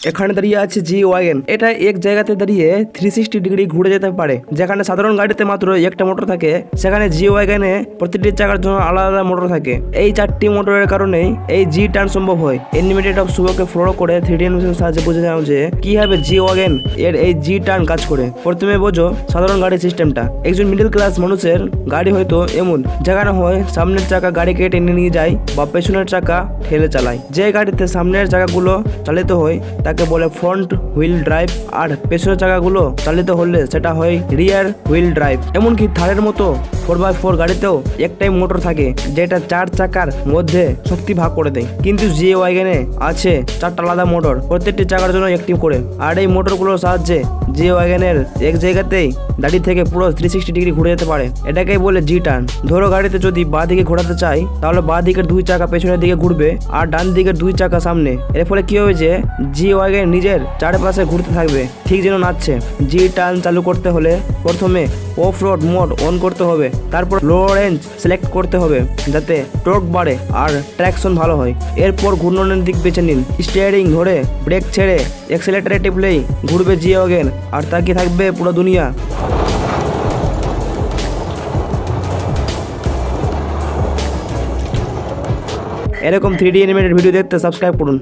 এখানে দাঁড়িয়ে আছে জি ওয়াগন। এটা এক জায়গাতে দাঁড়িয়ে 360 ডিগ্রি ঘুরে যেতে পারে। যেখানে সাধারণ গাড়িতে মাত্র একটা মোটর থাকে, সেখানে জি ওয়াগনে প্রতিটি চাকার জন্য আলাদা আলাদা মোটর থাকে। এই 4টি মোটরের কারণেই এই জি টার্ন সম্ভব হয়। অ্যানিমেটেড অফ শুভকে ফলো করে 3D অ্যানিমেশনের সাহায্যে বুঝে যাও যে কিভাবে জি ওয়াগন এর এই জি টার্ন কাজ করে। প্রথমে বোঝো সাধারণ গাড়ির সিস্টেমটা। একজন মিডল ক্লাস মানুষের গাড়ি হয়তো এমন, যেখানে হয় সামনের চাকা গাড়িকে টেনে নিয়ে যায় বা পেছনের চাকা ঠেলে চালায়। যে গাড়িতে সামনের চাকাগুলো চালিত হয় তাকে বলে ফ্রন্ট হুইল ড্রাইভ, আর পেছনের চাকাগুলো চালিত হলে সেটা হয় রিয়ার হুইল ড্রাইভ। এমনকি থারের মতো 4x4 গাড়িতেও একটাই মোটর থাকে যেটা 4 চাকার মধ্যে শক্তি ভাগ করে দেয়। কিন্তু জি ওয়াগনে আছে 4টা আলাদা মোটর, প্রত্যেকটি চাকার জন্য একটি করে। আর এই মোটরগুলোর সাহায্যে জি ওয়াগনের এক জায়গাতেই দাঁড়িয়ে থেকে পুরো 360 ডিগ্রি ঘুরে যেতে পারে। এটাকেই বলে জি টার্ন। ধরো গাড়িতে যদি বাঁ দিকে ঘোরাতে চাই, তাহলে বাঁ দিকের 2 চাকা পেছনের দিকে ঘুরবে আর ডান দিকের 2 চাকা সামনে। এর ফলে কি হবে যে জি ওয়াগন নিজের চারপাশে ঘুরতে থাকবে, ঠিক যেন নাচছে। জি টার্ন চালু করতে হলে প্রথমে অফ রোড মোড অন করতে হবে, তারপর লো রেঞ্জ সিলেক্ট করতে হবে যাতে টর্ক বাড়ে আর ট্র্যাকশন ভালো হয়। এরপর ঘূর্ণনের দিক বেছে নিন, স্টিয়ারিং ধরে ব্রেক ছেড়ে অ্যাক্সেলেটরে টিপলেই ঘুরবে জি ওয়াগন আর তাকিয়ে থাকবে পুরো দুনিয়া। এরকম 3D অ্যানিমেটেড ভিডিও দেখতে সাবস্ক্রাইব করুন।